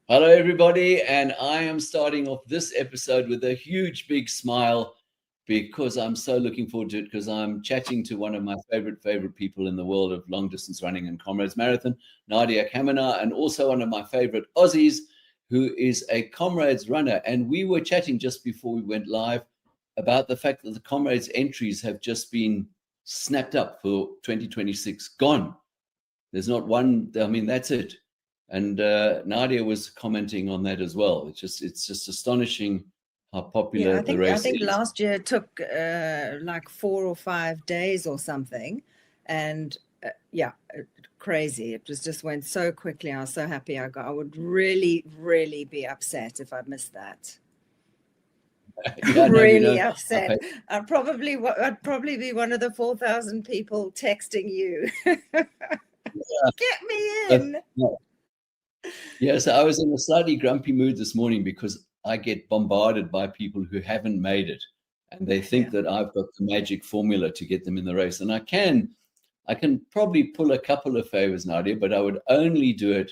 Hello, everybody, and I am starting off this episode with a huge, big smile because I'm so looking forward to it. Because I'm chatting to one of my favorite people in the world of long distance running and Comrades Marathon, Nadya Caminer, and also one of my favorite Aussies, who is a Comrades runner. And we were chatting just before we went live about the fact that the Comrades entries have just been snapped up for 2026, gone. There's not one. I mean, that's it. And Nadia was commenting on that as well. It's just astonishing how Yeah, popular I the think I race think is. last year it took like 4 or 5 days or something, and crazy. It was just went so quickly. I was so happy I got. I would really be upset if I missed that. Yeah, no, we Really know. I upset. pay, I'd probably be one of the 4,000 people texting you. Get me but, in. no. Yeah, so I was in a slightly grumpy mood this morning because I get bombarded by people who haven't made it, and they think Yeah. that I've got the magic formula to get them in the race. And I can probably pull a couple of favors, Nadia, but I would only do it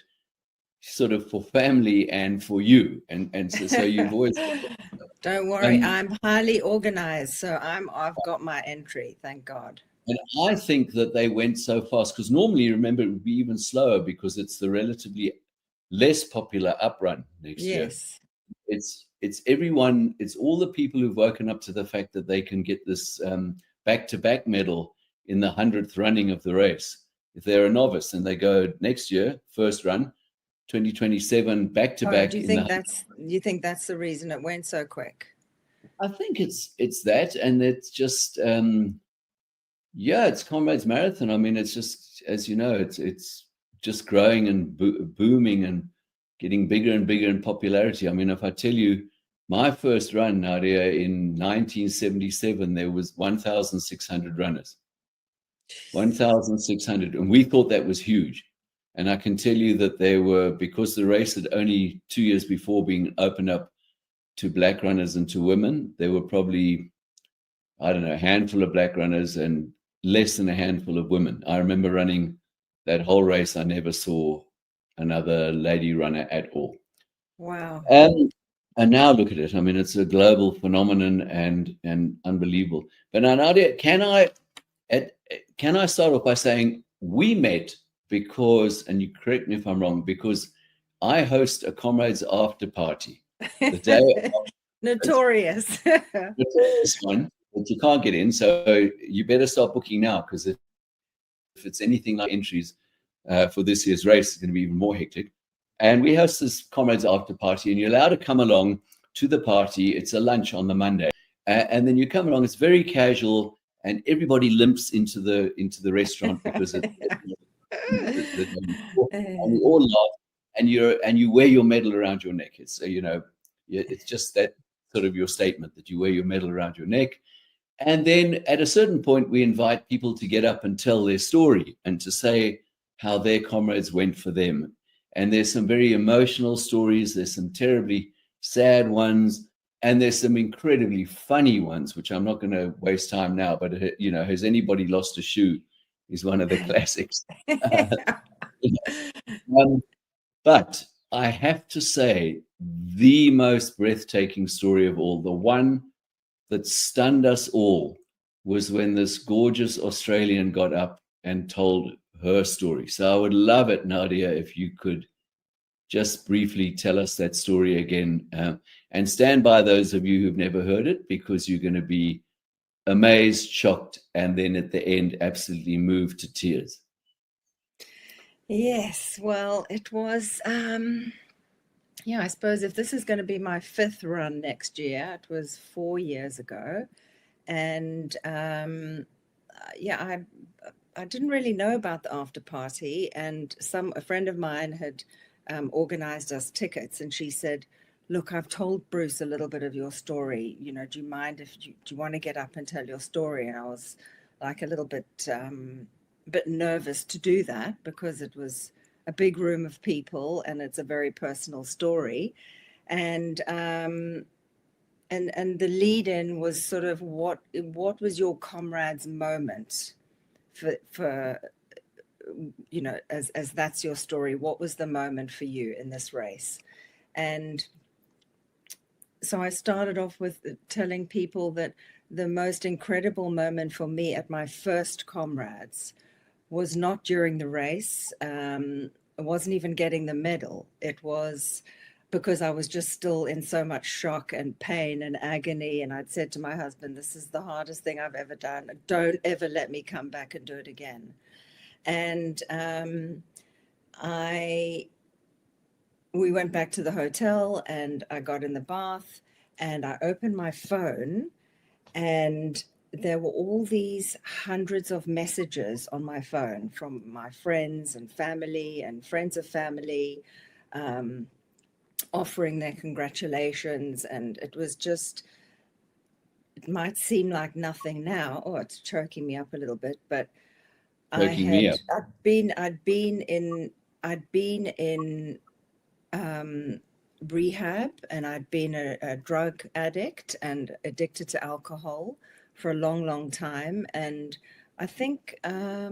sort of for family and for you. And so you've always Don't worry, um, I'm highly organized, so I've got my entry, thank God. and I think that they went so fast because normally, remember, it would be even slower because it's the relatively less popular uprun next year. Yes. It's everyone. It's all the people who've woken up to the fact that they can get this back-to-back medal in the 100th running of the race. If they're a novice and they go next year, first run, 2027, Oh, back-to-back do you in the think that's the reason it went so quick? I think it's that, and it's just yeah, it's Comrades Marathon. I mean, it's just as you know, it's just growing and booming and getting bigger and bigger in popularity. I mean, if I tell you my first run, Nadia, in 1977, there was 1,600 runners, 1,600, and we thought that was huge. And I can tell you that there were, because the race had only 2 years before been opened up to black runners and to women, there were probably, I don't know, a handful of black runners and less than a handful of women. I remember running that whole race. I never saw another lady runner at all. Wow. Um, and now look at it. I mean, it's a global phenomenon and unbelievable. But now, Nadia, can I start off by saying we met because, and you correct me if I'm wrong, because I host a comrades after party the day after Notorious. this one, but you can't get in. So you better start booking now because if it's anything like entries for this year's race, it's going to be even more hectic. And we host this comrades after party, and you're allowed to come along to the party. It's a lunch on the Monday, and then you come along. It's very casual, and everybody limps into the restaurant because the day before, and we all laugh. And you wear your medal around your neck. It's it's just that sort of your statement that you wear your medal around your neck. And then at a certain point, we invite people to get up and tell their story and to say how their comrades went for them. And there's some very emotional stories, there's some terribly sad ones, and there's some incredibly funny ones, which I'm not going to waste time now. But, has anybody lost a shoe? Is one of the classics. um, but I have to say, the most breathtaking story of all, the one that stunned us all, was when this gorgeous Australian got up and told her story. So I would love it, Nadia, if you could just briefly tell us that story again. And stand by those of you who've never heard it, because you're going to be amazed, shocked, and then at the end, absolutely moved to tears. Yes, well, it was, yeah, I suppose if this is going to be my fifth run next year, it was 4 years ago. And yeah, I didn't really know about the after party, and a friend of mine had organized us tickets, and she said, "Look, I've told Bruce a little bit of your story. Do you mind if do you want to get up and tell your story?" And I was like a little bit nervous to do that because it was a big room of people and it's a very personal story, and and the lead in was sort of what was your comrade's moment for as that's your story, what was the moment for you in this race? And so I started off with telling people that the most incredible moment for me at my first Comrades was not during the race. It wasn't even getting the medal. It was because I was just still in so much shock and pain and agony. And I'd said to my husband, this is the hardest thing I've ever done. Don't ever let me come back and do it again. And we went back to the hotel and I got in the bath and I opened my phone and there were all these hundreds of messages on my phone from my friends and family and friends of family, offering their congratulations. And it was just, it might seem like nothing now. Oh, it's choking me up a little bit, but I'd been in rehab, and I'd been a drug addict and addicted to alcohol for a long, long time. And I think I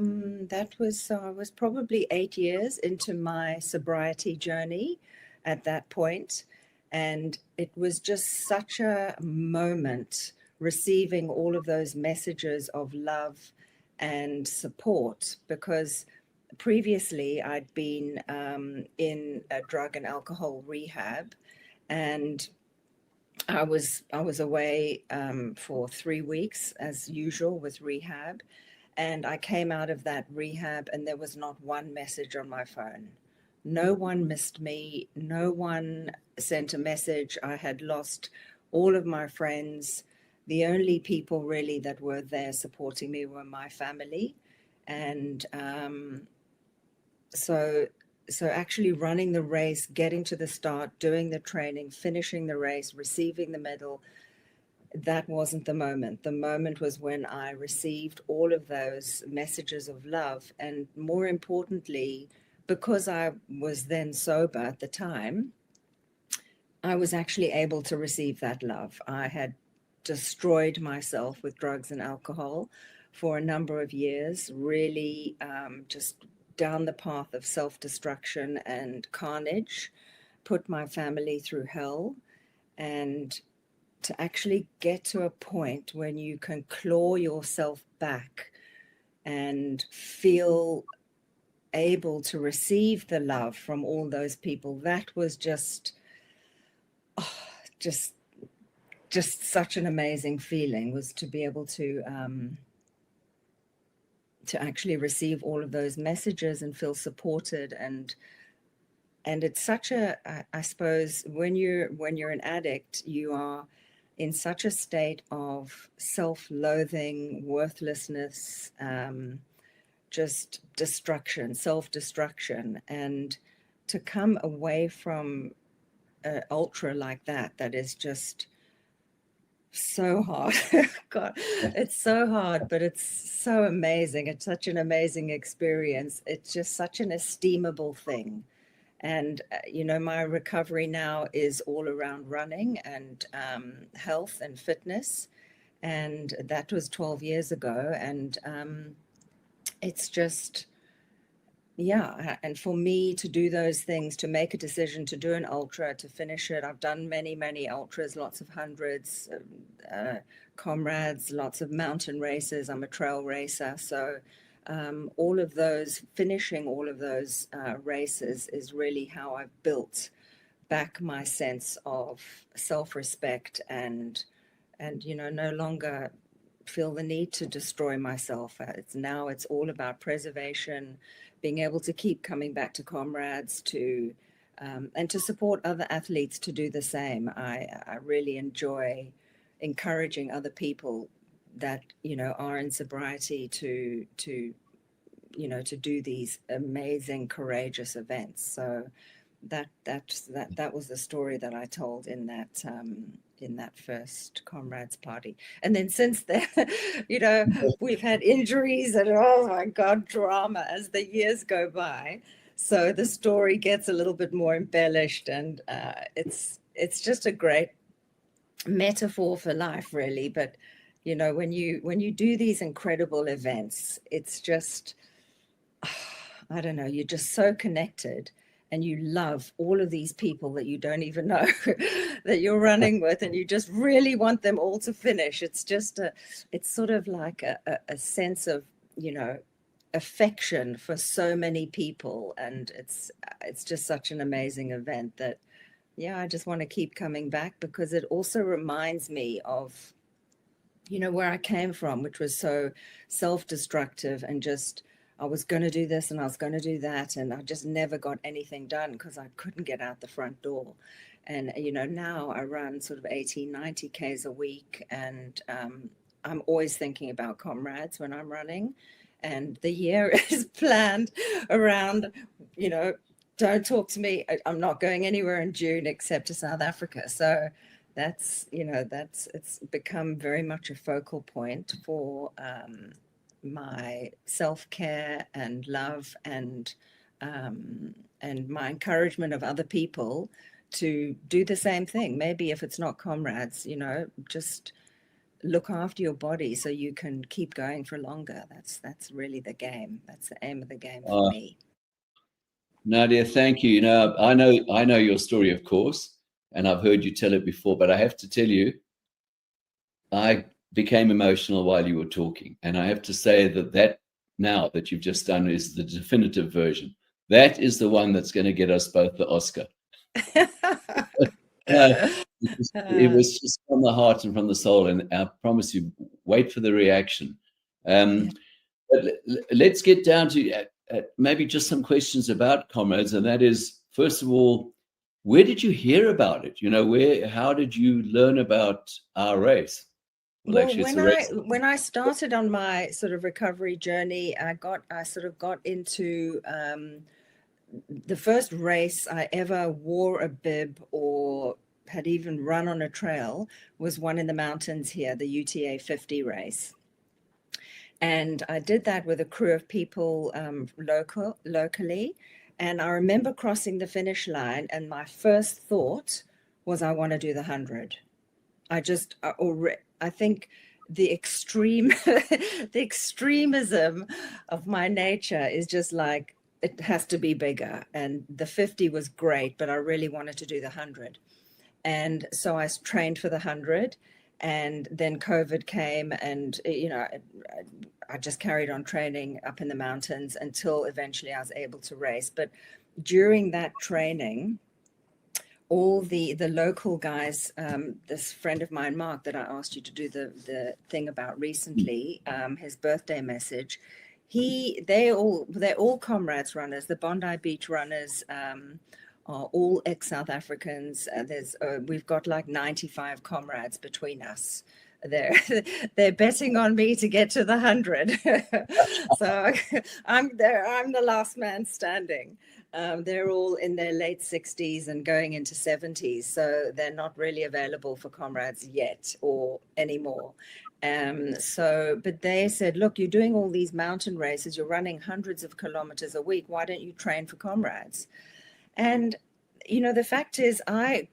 was probably 8 years into my sobriety journey at that point. And it was just such a moment receiving all of those messages of love and support, because previously I'd been in a drug and alcohol rehab, and I was away for 3 weeks as usual with rehab, and I came out of that rehab and there was not one message on my phone. No one missed me. No one sent a message. I had lost all of my friends. The only people really that were there supporting me were my family. And so actually running the race, getting to the start, doing the training, finishing the race, receiving the medal, that wasn't the moment. The moment was when I received all of those messages of love. And more importantly, because I was then sober at the time, I was actually able to receive that love. I had destroyed myself with drugs and alcohol for a number of years, really just down the path of self-destruction and carnage, put my family through hell. And to actually get to a point when you can claw yourself back and feel able to receive the love from all those people, that was just such an amazing feeling, was to be able to actually receive all of those messages and feel supported. And it's such a, I suppose when you're an addict, you are in such a state of self-loathing, worthlessness, just destruction, self-destruction. And to come away from an ultra like that is just so hard. God, it's so hard, but it's so amazing. It's such an amazing experience. It's just such an esteemable thing. And, my recovery now is all around running and health and fitness. And that was 12 years ago. And it's just, yeah. And for me to do those things, to make a decision to do an ultra, to finish it, I've done many, many ultras, lots of hundreds, Comrades, lots of mountain races. I'm a trail racer. So all of those, finishing all of those races is really how I've built back my sense of self-respect and no longer feel the need to destroy myself. It's all about preservation, being able to keep coming back to Comrades, to and to support other athletes to do the same. I really enjoy encouraging other people that are in sobriety to do these amazing, courageous events. So that was the story that I told in that first Comrades party. And then since then, we've had injuries and, oh my God, drama as the years go by. So the story gets a little bit more embellished, and it's just a great metaphor for life, really. But when you do these incredible events, it's just I don't know, you're just so connected and you love all of these people that you don't even know that you're running with, and you just really want them all to finish. It's just it's sort of like a sense of, affection for so many people. And it's just such an amazing event that, yeah, I just want to keep coming back, because it also reminds me of, where I came from, which was so self-destructive, and just, I was going to do this and I was going to do that, and I just never got anything done because I couldn't get out the front door. And, now I run sort of 80, 90 Ks a week, and I'm always thinking about Comrades when I'm running. And the year is planned around, don't talk to me. I'm not going anywhere in June except to South Africa. So that's it's become very much a focal point for my self-care and love, and my encouragement of other people to do the same thing. Maybe if it's not Comrades, just look after your body so you can keep going for longer. That's really the game. That's the aim of the game for me. Nadya, thank you. I know your story, of course, and I've heard you tell it before, but I have to tell you, I became emotional while you were talking. And I have to say that now that you've just done is the definitive version. That is the one that's going to get us both the Oscar. It was just from the heart and from the soul. And I promise you, wait for the reaction. But let's get down to maybe just some questions about Comrades. And that is, first of all, where did you hear about it? How did you learn about our race? Well, when I started on my sort of recovery journey, I sort of got into the first race I ever wore a bib or had even run on a trail was one in the mountains here, the UTA 50 race. And I did that with a crew of people locally. And I remember crossing the finish line, and my first thought was, I want to do the 100. I think the extremism of my nature is just like, it has to be bigger. And the 50 was great, but I really wanted to do the 100. And so I trained for the 100, and then COVID came, and, I just carried on training up in the mountains until eventually I was able to race. But during that training, all the local guys, this friend of mine, Mark, that I asked you to do the thing about recently, his birthday message, they're all Comrades runners. The Bondi Beach runners are all ex-South Africans. We've got like 95 Comrades between us. They're betting on me to get to the 100. So I'm the last man standing. They're all in their late 60s and going into 70s, so they're not really available for Comrades yet or anymore. But they said, look, you're doing all these mountain races, you're running hundreds of kilometers a week, why don't you train for Comrades? And the fact is, I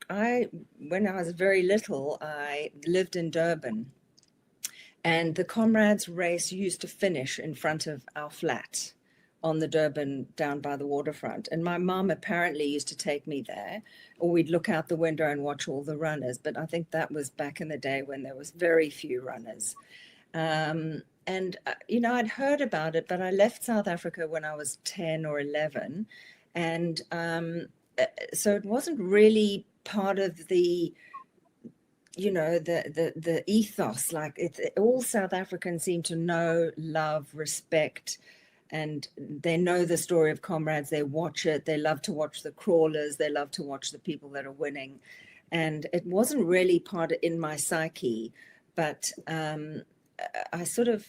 when I was very little, I lived in Durban, and the Comrades race used to finish in front of our flat on the Durban, down by the waterfront. And my mom apparently used to take me there, or we'd look out the window and watch all the runners. But I think that was back in the day when there was very few runners. And I'd heard about it, but I left South Africa when I was 10 or 11. And so it wasn't really part of the the ethos. Like all South Africans seem to know, love, respect, and they know the story of Comrades. They watch it. They love to watch the crawlers. They love to watch the people that are winning. And it wasn't really part in my psyche, but I sort of,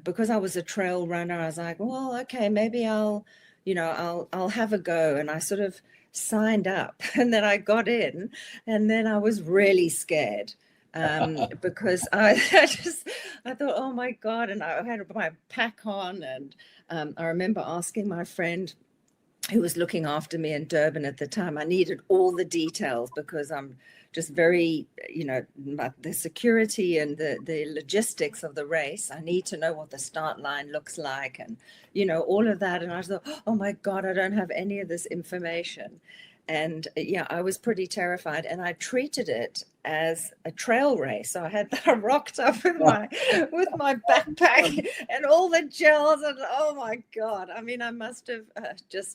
because I was a trail runner, I was like, well, okay, maybe I'll have a go. And I sort of signed up, and then I got in, and then I was really scared because I thought, oh my God. And I had my pack on, and I remember asking my friend, who was looking after me in Durban at the time. I needed all the details because I'm just very, the security and the logistics of the race. I need to know what the start line looks like and, all of that. And I thought, oh my God, I don't have any of this information. And I was pretty terrified, and I treated it as a trail race. So I rocked up with my backpack and all the gels, and oh my God, I mean, I must have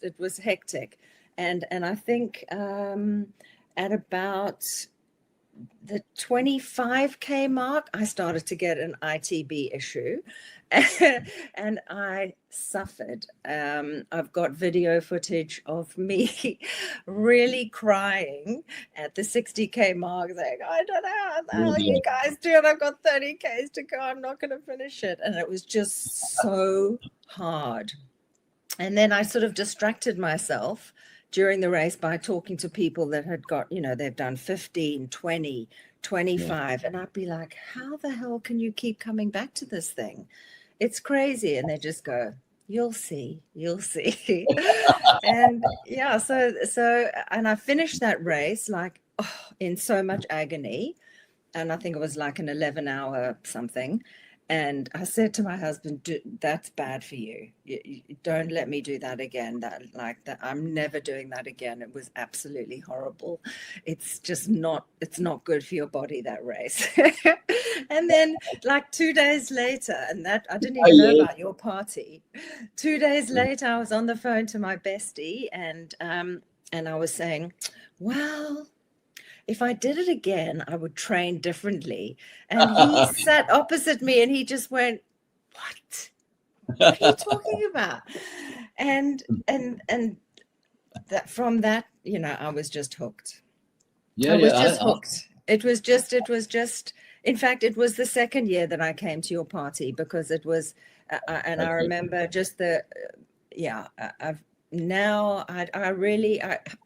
it was hectic. And I think at about the 25K mark, I started to get an ITB issue, and I suffered. I've got video footage of me really crying at the 60K mark, saying, I don't know how you guys do it. I've got 30Ks to go. I'm not going to finish it. And it was just so hard. And then I sort of distracted myself during the race by talking to people that had got, they've done 15, 20, 25. Yeah. And I'd be like, how the hell can you keep coming back to this thing? It's crazy. And they just go, you'll see. And and I finished that race in so much agony. And I think it was like an 11-hour something. And I said to my husband, that's bad for you. You don't let me do that again. I'm never doing that again. It was absolutely horrible. It's just it's not good for your body, that race. And then 2 days later, and that I didn't even know about your party. 2 days later, I was on the phone to my bestie, and I was saying, well, if I did it again, I would train differently. And he sat opposite me and he just went, what are you talking about? And that from that, I was just hooked. I was just hooked. It was just, in fact, it was the second year that I came to your party, because it was, I remember just I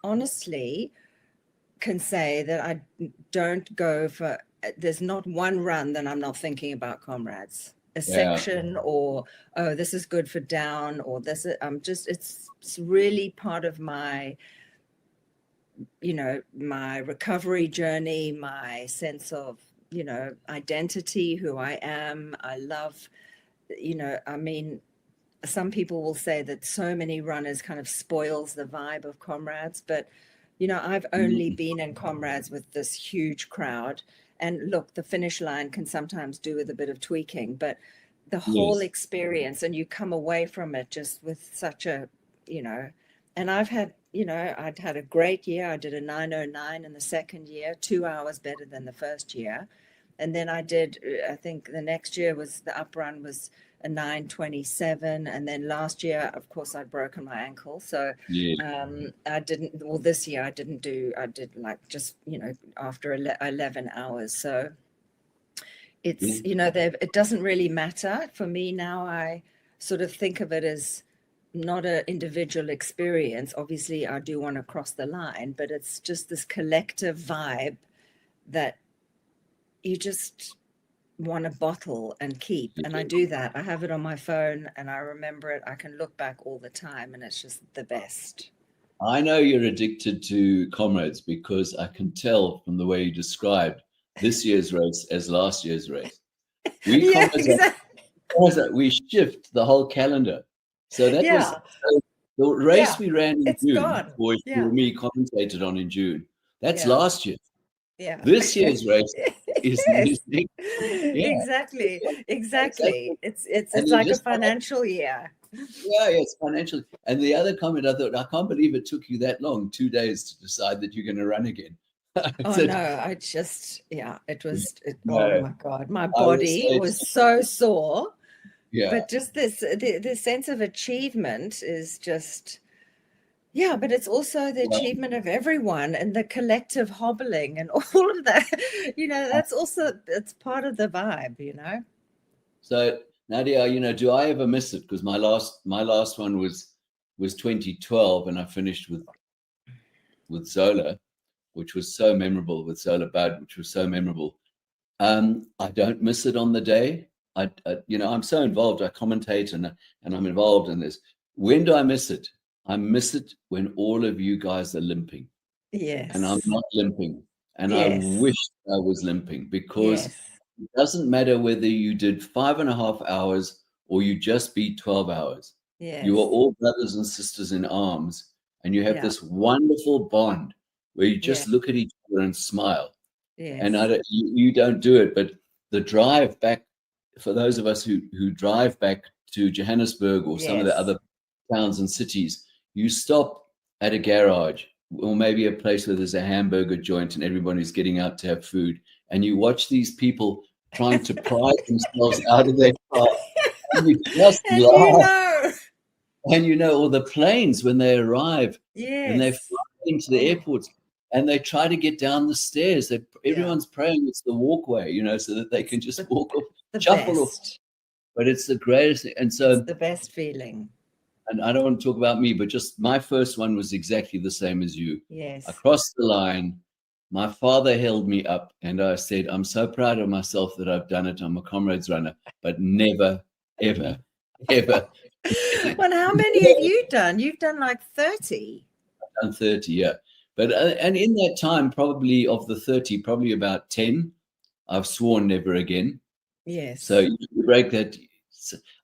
honestly can say that I don't go for, there's not one run that I'm not thinking about Comrades, a section, or, oh, this is good for down, or this is, it's really part of my, my recovery journey, my sense of, identity, who I am. I love, I mean, some people will say that so many runners kind of spoils the vibe of Comrades, but I've only been in Comrades with this huge crowd. And look, the finish line can sometimes do with a bit of tweaking, but the whole experience, and you come away from it just with such a, and I've had, I'd had a great year. I did a 9:09 in the second year, 2 hours better than the first year. And then I think the next year the up run was a 9:27, and then last year, of course, I'd broken my ankle, so I didn't. Well, this year I did just after 11 hours. So it's it doesn't really matter for me now. I sort of think of it as not an individual experience. Obviously, I do want to cross the line, but it's just this collective vibe that you just want to bottle and keep. And I do that. I have it on my phone and I remember it. I can look back all the time, and it's just the best. I know you're addicted to Comrades because I can tell from the way you described this year's race as last year's race. We shift the whole calendar. So that was the race we ran in June, or me commentated on in June. That's last year. Yeah. This year's race is exactly. It's like a financial year. Yeah, it's financial. And the other comment, I thought, I can't believe it took you that long, 2 days, to decide that you're going to run again. I just, oh my God, my body was so sore. Yeah. But just the sense of achievement is just, but it's also the achievement of everyone and the collective hobbling and all of that, that's also, it's part of the vibe, So Nadia, do I ever miss it? Because my last one was 2012, and I finished with Zola, which was so memorable, with Zola Bud, which was so memorable. I don't miss it on the day. I'm so involved. I commentate and I'm involved in this. When do I miss it? I miss it when all of you guys are limping, and I'm Yes. not limping, and I Yes. wish I was limping, because Yes. it doesn't matter whether you did 5.5 hours or you just beat 12 hours. You are Yes. all brothers and sisters in arms, and you have Yeah. this wonderful bond where you Yeah. just look at each other and smile. And Yes. you don't do it, but the drive back, for those of us who drive back to Johannesburg or some of the Yes. other towns and cities, you stop at a garage or maybe a place where there's a hamburger joint and everybody's getting out to have food, and you watch these people trying to pry themselves out of their car, and you just And you laugh. know. And or the planes when they arrive, when they Yes. fly into the Oh, airports, and they try to get down the stairs. yeah. Everyone's praying it's the walkway, so that they It's can just walk off, the shuffle off. best. But it's the greatest thing. And It's so, the best feeling. and I don't want to talk about me, but just my first one was exactly the same as you. I Yes. crossed the line. My father held me up, and I said, "I'm so proud of myself that I've done it. I'm a Comrades runner, but never, ever, ever." Well, how many have you done? You've done like 30. Done 30, yeah. But and in that time, probably of the 30, probably about 10, I've sworn never again. So Yes. you break that.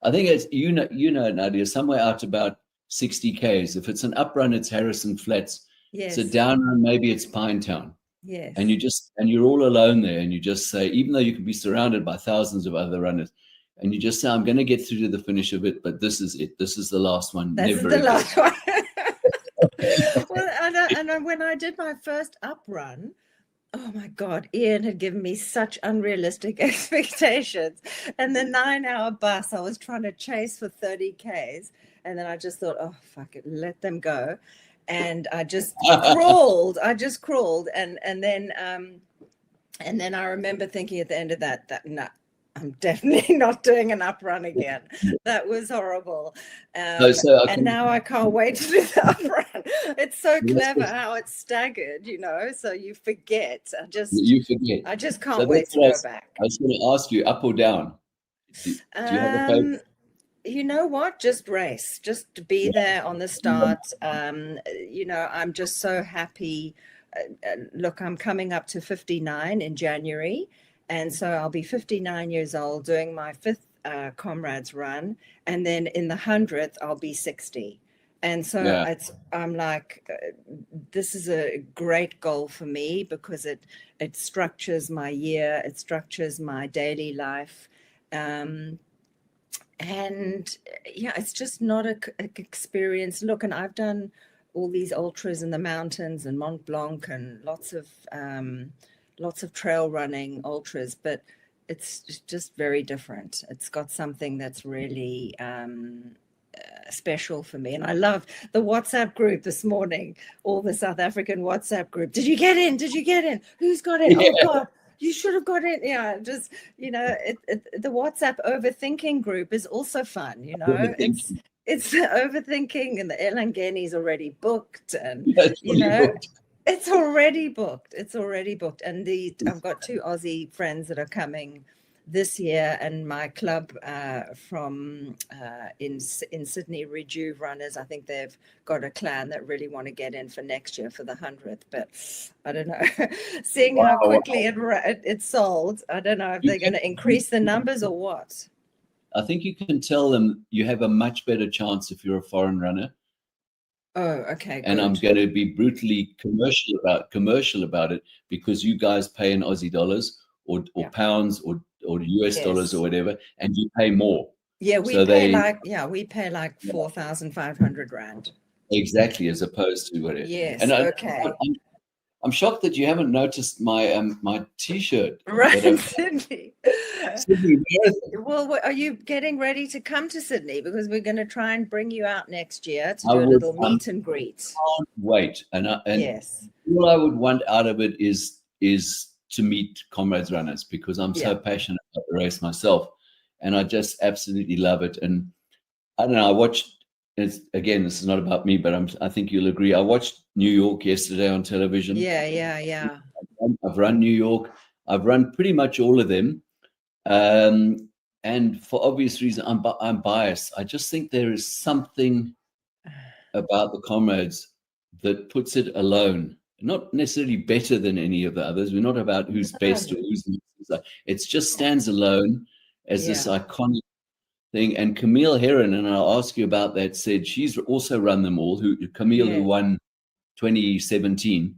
I think it's Nadia, somewhere out about 60 Ks. If it's an up run, it's Harrison Flats. It's a Yes. down run, maybe it's Pinetown. Yes. And you're all alone there, and you just say, even though you can be surrounded by thousands of other runners, and you just say, I'm going to get through to the finish of it, but this is it. This is the last one. This Never is the again. last one. Well, and when I did my first up run, oh my God, Ian had given me such unrealistic expectations. And the 9-hour bus, I was trying to chase for 30 Ks. And then I just thought, oh, fuck it, let them go. And I just crawled. And then I remember thinking at the end of that no, I'm definitely not doing an up run again. That was horrible. And now I can't wait to do the up run. It's so clever how it's staggered, so you forget. You forget. I just So can't wait to go back. I was going to ask you, up or down? Do you have a favorite? You know what? Just race, just to be there on the start. I'm just so happy. Look, I'm coming up to 59 in January. And so I'll be 59 years old doing my 5th Comrades run. And then in the 100th, I'll be 60. And so I'm like, this is a great goal for me because it structures my year. It structures my daily life. And yeah, it's just not a experience. Look, and I've done all these ultras in the mountains and Mont Blanc and lots of trail running ultras, but it's just very different. It's got something that's really special for me. And I love the WhatsApp group this morning, all the South African WhatsApp group. Did you get in? Who's got in? Oh God, you should have got in. Yeah, just, the WhatsApp overthinking group is also fun, It's overthinking, and the Elangeni's already booked, and it's already booked. And I've got 2 Aussie friends that are coming this year, and my club from in Sydney, Rejuve Runners, I think they've got a clan that really want to get in for next year for the 100th, but I don't know. Seeing how quickly it sold, I don't know if they're going to increase the numbers or what. I think you can tell them you have a much better chance if you're a foreign runner. Oh, okay. And good. I'm going to be brutally commercial about it, because you guys pay in Aussie dollars or pounds or US dollars or whatever, and you pay more. Yeah, we pay like 4,500 Rand. Exactly, as opposed to whatever. Yes. And okay. I'm shocked that you haven't noticed my T-shirt. Right, Sydney. Well, are you getting ready to come to Sydney? Because we're going to try and bring you out next year to do a little meet and greet. Can't wait. And yes, all I would want out of it is to meet Comrades runners, because I'm so passionate about the race myself, and I just absolutely love it. And I don't know, I watched. Again, this is not about me, but I think you'll agree. I watched New York yesterday on television. Yeah. I've run New York. I've run pretty much all of them. And for obvious reasons, I'm biased. I just think there is something about the Comrades that puts it alone. Not necessarily better than any of the others. We're not about who's best or who's not. It just stands alone as this iconic thing. And Camille Herron, and I'll ask you about that, said she's also run them all. Camille, who won 2017.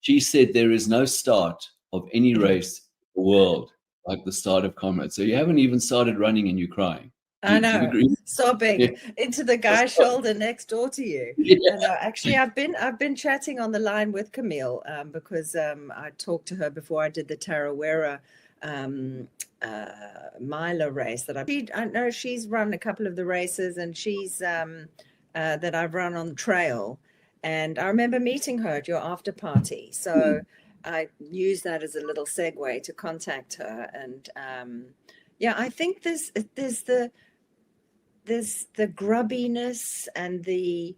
She said there is no start of any race in the world like the start of Comrades. So you haven't even started running and you're crying. I know, sobbing into the guy's shoulder next door to you. I know. Actually, I've been chatting on the line with Camille because I talked to her before I did the Tarawera miler race I know she's run a couple of the races, and she's that I've run on the trail, and I remember meeting her at your after party. So I used that as a little segue to contact her, and I think there's the grubbiness and the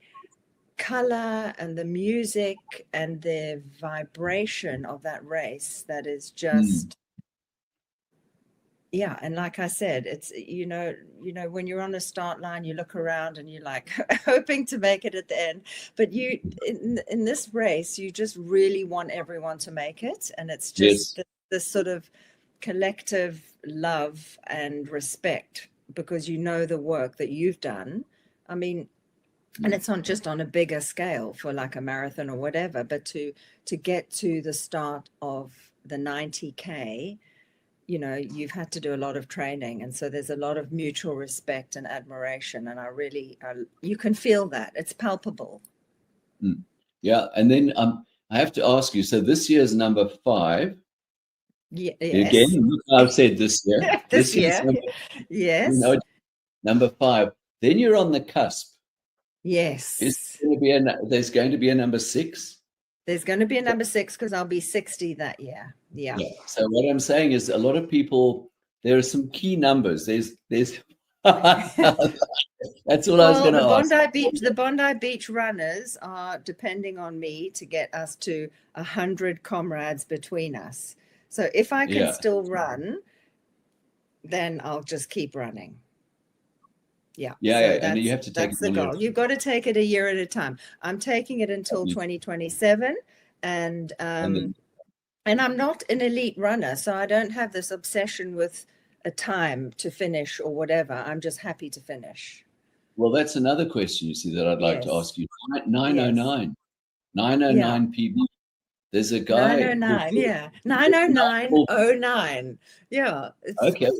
color and the music and the vibration of that race that is just and like I said, it's when you're on a start line, you look around and you're like hoping to make it at the end, but you in this race you just really want everyone to make it, and it's just this sort of collective love and respect, because you know the work that you've done. I mean, and it's not just on a bigger scale for like a marathon or whatever, but to get to the start of the 90K, you've had to do a lot of training, and so there's a lot of mutual respect and admiration, and you can feel that. It's palpable. Yeah, and then I have to ask you, so this year's number 5. Again, look how I've said this year. this year. Number 5. Then you're on the cusp. Yes. There's going to be a number 6? There's going to be a number 6 because I'll be 60 that year. Yeah. So what I'm saying is a lot of people, there are some key numbers. There's that's all I was going to ask. The Bondi Beach runners are depending on me to get us to 100 comrades between us. So if I can still run, then I'll just keep running. And you have to take that's the goal. You've got to take it a year at a time. I'm taking it until 2027, and I'm not an elite runner, so I don't have this obsession with a time to finish or whatever. I'm just happy to finish. Well, that's another question, you see, that I'd like to ask you. 909 PB. There's a guy. 909, 90909. Yeah. Okay.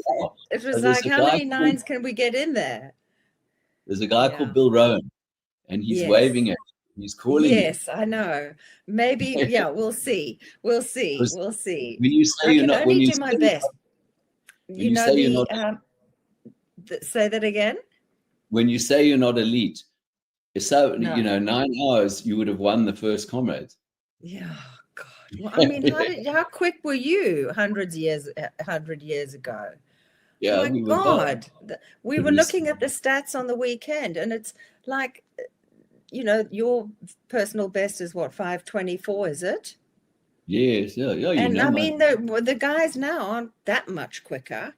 It was like, how many nines can we get in there? There's a guy called Bill Rowan, and he's waving at you. He's calling you. Yes, I know. Maybe, we'll see. We'll see. When you say you're not, when you do my best. Say that again. When you say you're not elite, so 9 hours you would have won the first Comrades. Yeah, God. Well, I mean, how quick were you 100 years ago? Yeah, my God. We were looking at the stats on the weekend, and it's like, your personal best is what, 5:24, is it? Yes, yeah. And I mean, the guys now aren't that much quicker.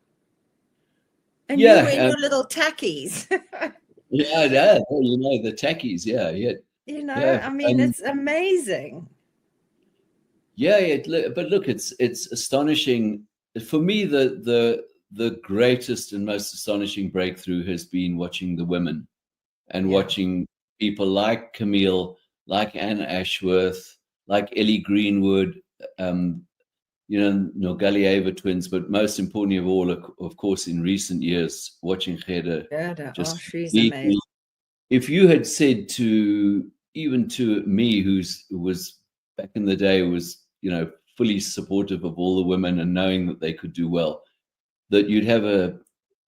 And you in your little tackies. The tackies, I mean, it's amazing. But look, it's astonishing. For me, the greatest and most astonishing breakthrough has been watching the women and watching people like Camille, like Anne Ashworth, like Ellie Greenwood, Nogalieva twins, but most importantly of all, of course, in recent years, watching Gerda. She's amazing. If you had said to me, who was back in the day, was, fully supportive of all the women and knowing that they could do well, that you'd have a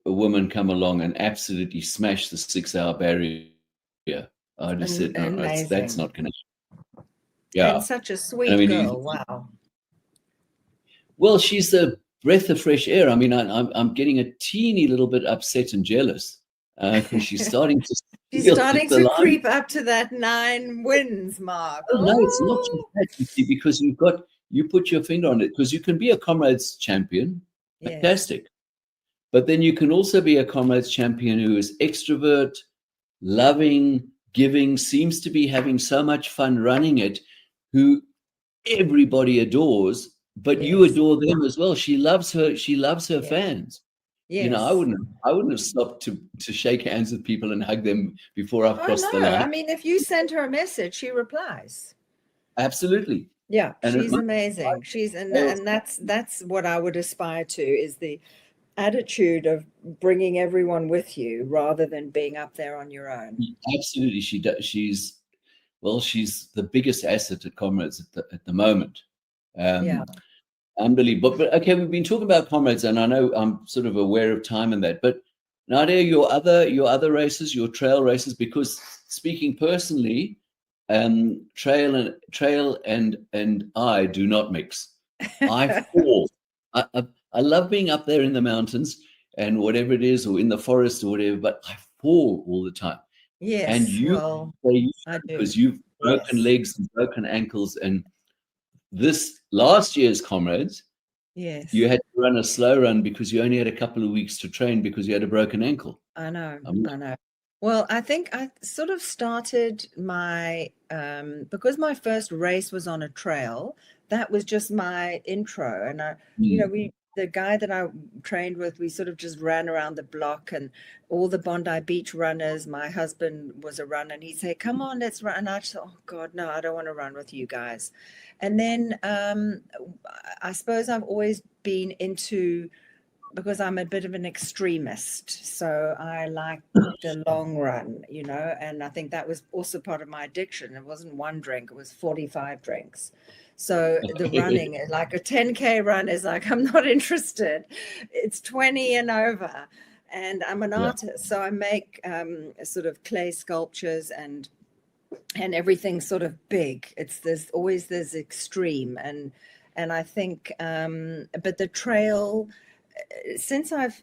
woman come along and absolutely smash the 6-hour barrier. I just said, no, that's not going to. Yeah. And such a sweet girl. Wow. Well, she's a breath of fresh air. I mean, I'm getting a teeny little bit upset and jealous because she's starting to. She's starting to creep up to that 9 wins mark. Oh, no, it's not just that, you see, because you put your finger on it, because you can be a Comrades champion. Fantastic. But then you can also be a Comrades champion who is extrovert, loving, giving, seems to be having so much fun running it, who everybody adores, but you Yes. adore them as well. She loves her Yes. fans. You know, I Yes. wouldn't have stopped to shake hands with people and hug them before I've Oh crossed the no. line. I mean, if you send her a message, she replies. Absolutely. Yeah, And it she's must amazing. fail. And that's what I would aspire to, is the attitude of bringing everyone with you rather than being up there on your own. Absolutely, she does. She's the biggest asset at Comrades at the moment. Yeah. Unbelievable. But okay, we've been talking about Comrades, and I know I'm sort of aware of time and that. But Nadia, your other races, your trail races, because speaking personally, trail and I do not mix. I fall. I love being up there in the mountains and whatever it is, or in the forest or whatever, but I fall all the time. And Yes, you well, say you I do. because you've broken Yes. legs and broken ankles, and this last year's Comrades, you Yes. had to run a slow run because you only had a couple of weeks to train because you had a broken ankle. I know. Um, I know. Well, I think I sort of started my because my first race was on a trail, that was just my intro. And the guy that I trained with, we sort of just ran around the block, and all the Bondi Beach runners, my husband was a runner, and he'd say, "Come on, let's run." And I just thought, "Oh God, no, I don't want to run with you guys." And then I suppose I've always been into, because I'm a bit of an extremist, so I like the long run, and I think that was also part of my addiction. It wasn't one drink, it was 45 drinks. So the running, like a 10K run, is like, I'm not interested. It's 20 and over. And I'm an yeah. artist, so I make sort of clay sculptures, and everything's sort of big. There's always this extreme, and I think but the trail, since I've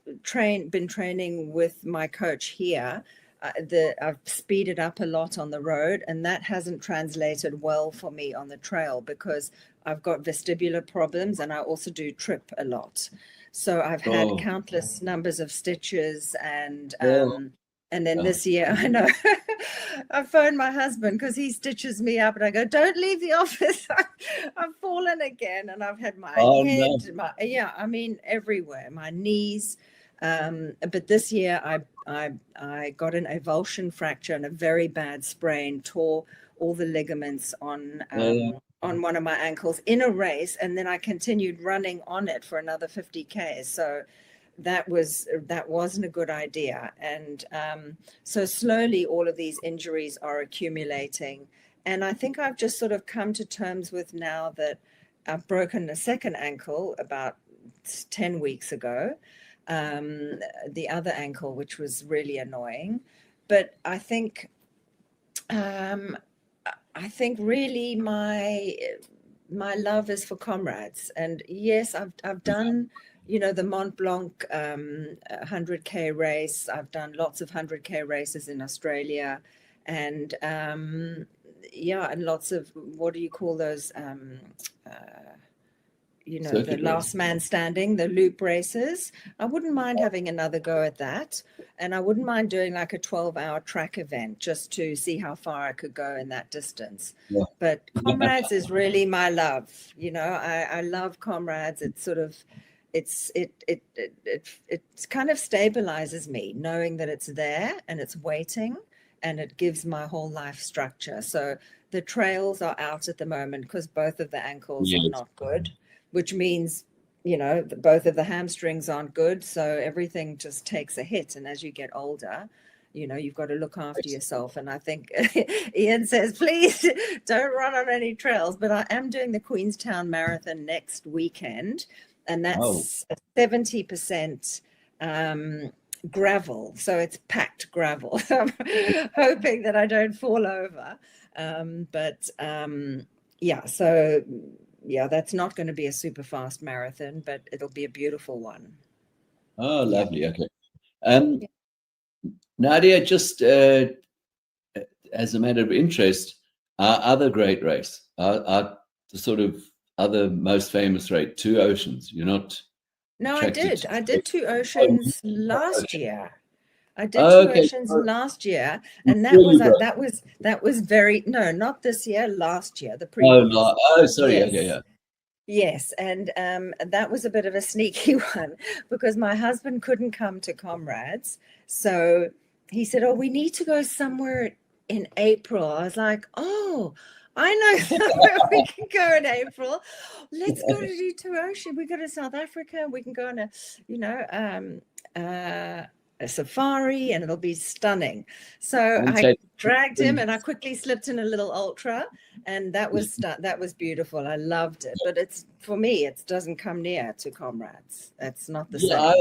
been training with my coach here, I've speeded up a lot on the road, and that hasn't translated well for me on the trail because I've got vestibular problems, and I also do trip a lot. So I've had Oh, countless numbers of stitches, oh, and then yeah. this year, I know, I phoned my husband because he stitches me up, and I go, "Don't leave the office." I've fallen again, and I've had my Oh no. head, I mean, everywhere, my knees. But this year, I got an avulsion fracture and a very bad sprain, tore all the ligaments Yeah. on one of my ankles in a race, and then I continued running on it for another 50K. So that wasn't a good idea. And so slowly all of these injuries are accumulating. And I think I've just sort of come to terms with now that I've broken a second ankle about 10 weeks ago, the other ankle, which was really annoying. But um, I think really my love is for Comrades. And yes, I've done, the Mont Blanc 100K race. I've done lots of 100K races in Australia, and and lots of, what do you call those? The Circuit race. last man standing, the loop races. I wouldn't mind having another go at that. And I wouldn't mind doing like a 12-hour track event just to see how far I could go in that distance. Yeah. But Comrades is really my love. I love Comrades. It's sort of, it kind of stabilizes me knowing that it's there and it's waiting, and it gives my whole life structure. So the trails are out at the moment because both of the ankles are Yes. not good, which means, both of the hamstrings aren't good. So everything just takes a hit. And as you get older, you've got to look after yourself. And I think Ian says, please don't run on any trails. But I am doing the Queenstown Marathon next weekend, and that's 70% gravel. So it's packed gravel. So I'm hoping that I don't fall over. Yeah, that's not going to be a super fast marathon, but it'll be a beautiful one. Oh, Yeah. lovely. Okay. Nadia, just as a matter of interest, our other great race, our the sort of other most famous race, Two Oceans. You're not No, I attracted did. to I did Two Oceans last year. I did Two Okay. Oceans last year, and Really that was very no, not this year, last year, the oh, previous. no. Oh, sorry. Yes. Okay, yeah. Yes, and that was a bit of a sneaky one because my husband couldn't come to Comrades, so he said, "Oh, we need to go somewhere in April." I was like, "Oh, I know somewhere we can go in April. Let's go to do Two Ocean. We go to South Africa. We can go on a, you know, a safari, and it'll be stunning." So I dragged him, and I quickly slipped in a little ultra, and that was beautiful. I loved it, but it's for me, it doesn't come near to Comrades. That's not the same. I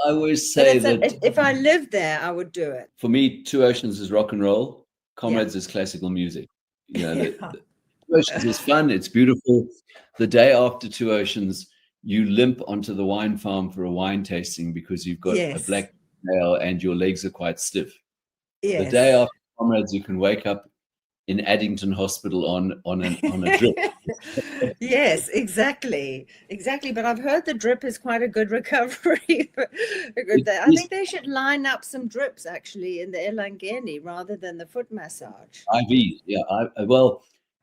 always say that if I lived there, I would do it. for me, Two Oceans is rock and roll. Comrades is classical music. You know, the Two Oceans is fun. It's beautiful. The day after Two Oceans, you limp onto the wine farm for a wine tasting because you've got a black nail and your legs are quite stiff. The day after Comrades, you can wake up in Addington Hospital on a drip. Yes, exactly. But I've heard the drip is quite a good recovery. I think they should line up some drips actually in the Elangeni rather than the foot massage. IV,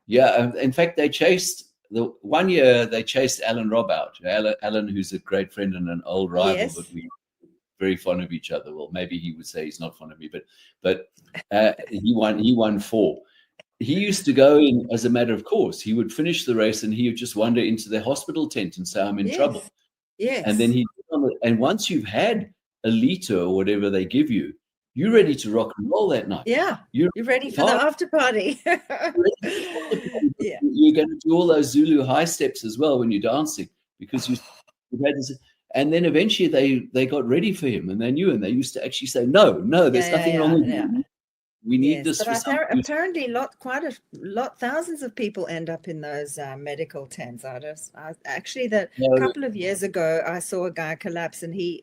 yeah. In fact, they chased one year. They chased Alan Robb out. Alan, who's a great friend and an old rival, but we very fond of each other. Well, maybe he would say he's not fond of me, but he won 4. He used to go in as a matter of course. He would finish the race and he would just wander into the hospital tent and say, "I'm in trouble." Yes. And then and once you've had a liter or whatever they give you, you're ready to rock and roll that night. Yeah. You're ready for the after party. Yeah. You're going to do all those Zulu high steps as well when you're dancing because you've had this. And then eventually they got ready for him and they knew, and they used to actually say, no, there's nothing wrong with you. We need this. But apparently, thousands of people end up in those medical tents. Actually, a couple of years ago, I saw a guy collapse, and he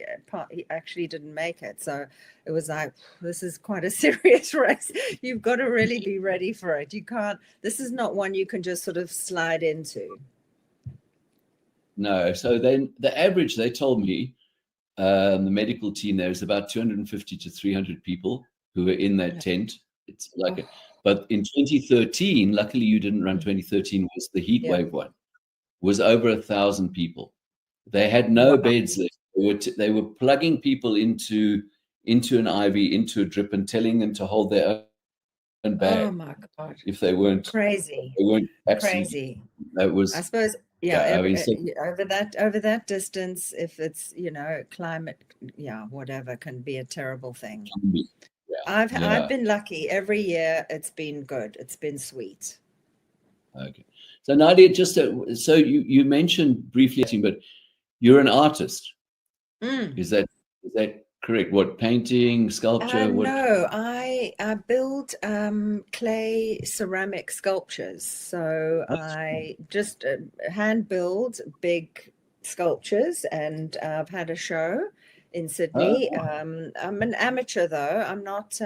actually didn't make it. So it was like, this is quite a serious race. You've got to really be ready for it. You can't. This is not one you can just sort of slide into. No. So then the average, they told me, the medical team there is about 250 to 300 people who were in that tent. It's like, but in 2013, luckily you didn't run 2013, was the heat wave one, was over 1,000 people. They had no beds there. They were plugging people into an IV, into a drip, and telling them to hold their own bag. Oh my God! If they weren't crazy, they weren't crazy. That was, I suppose. Yeah, over that distance, if it's climate, whatever, can be a terrible thing. I've been lucky. Every year it's been good. It's been sweet. Okay. So Nadya, just so you mentioned briefly, but you're an artist. Is that correct? What, painting, sculpture? No, I build clay ceramic sculptures. So I just hand build big sculptures, and I've had a show in Sydney. I'm an amateur though. I'm not.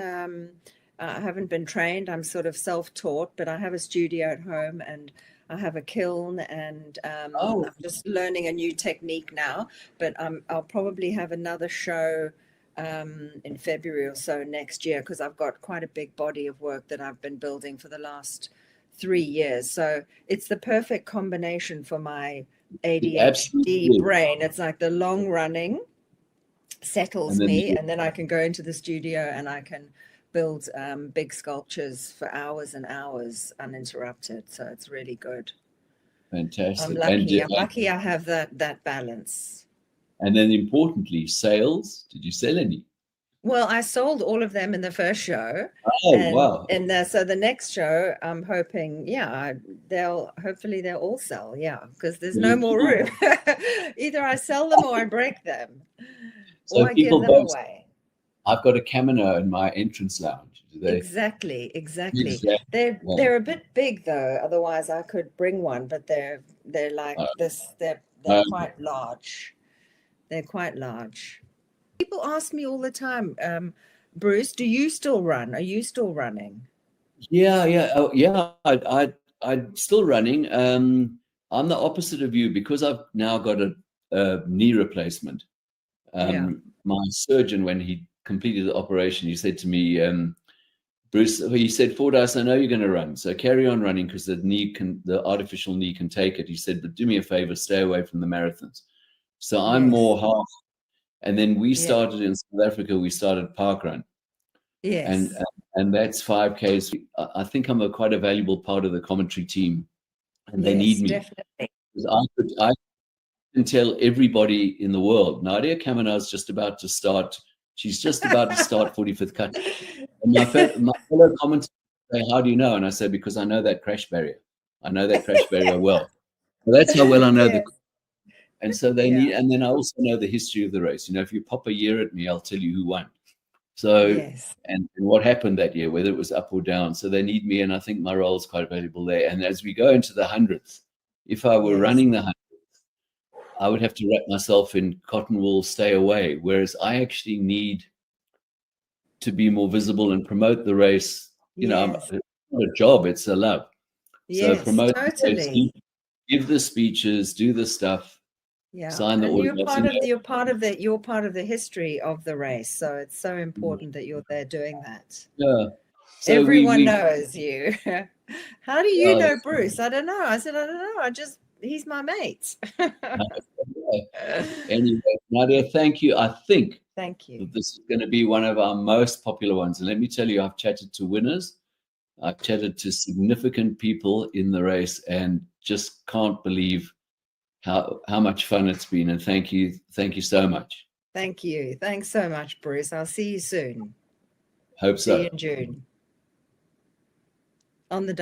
I haven't been trained. I'm sort of self-taught, but I have a studio at home and I have a kiln, and I'm just learning a new technique now. But I'll probably have another show in February or so next year, because I've got quite a big body of work that I've been building for the last 3 years. So it's the perfect combination for my ADHD brain. It's like the long running settles me, and then I can go into the studio and I can build big sculptures for hours and hours uninterrupted. So it's really good. Fantastic. I'm lucky. I'm lucky I have that balance. And then importantly, sales. Did you sell any? Well, I sold all of them in the first show. Wow. And so the next show, I'm hoping, hopefully they'll all sell. Yeah, because there's no more room. Either I sell them or I break them, or I give them away. I've got a Caminer in my entrance lounge. Exactly. They're a bit big though. Otherwise, I could bring one, but they're like this. They're quite large. They're quite large. People ask me all the time, Bruce, do you still run? Are you still running? Yeah. I'm still running. I'm the opposite of you because I've now got a knee replacement. My surgeon, when he completed the operation, he said to me, Bruce, he said, Fordyce, I know you're going to run, so carry on running because the artificial knee can take it. He said, but do me a favor, stay away from the marathons. So I'm more half. And then we started in South Africa, we started parkrun. Yes. And that's 5Ks. I think I'm quite a valuable part of the commentary team, and they need me. Definitely. Because I can tell everybody in the world, Nadya Caminer is just about to start. She's just about to start 45th cut. And my fellow commenters say, how do you know? And I say, because I know that crash barrier. I know that crash barrier well. So that's how well I know and so they need, and then I also know the history of the race. If you pop a year at me, I'll tell you who won. So, and what happened that year, whether it was up or down. So they need me, and I think my role is quite valuable there. And as we go into the 100th, if I were running the 100th, I would have to wrap myself in cotton wool, stay away. Whereas I actually need to be more visible and promote the race. It's not a job, it's a love. So promote the race, give the speeches, do the stuff. Sign the you're part of the history of the race, so it's so important that you're there doing that. So everyone knows you. How do you know Bruce? I don't know. I said, I don't know. He's my mate. Anyway, Nadia, thank you. I think thank you. That this is going to be one of our most popular ones. And let me tell you, I've chatted to winners. I've chatted to significant people in the race and just can't believe how much fun it's been. And thank you so much. Thank you. Thanks so much, Bruce. I'll see you soon. Hope so. See you in June. On the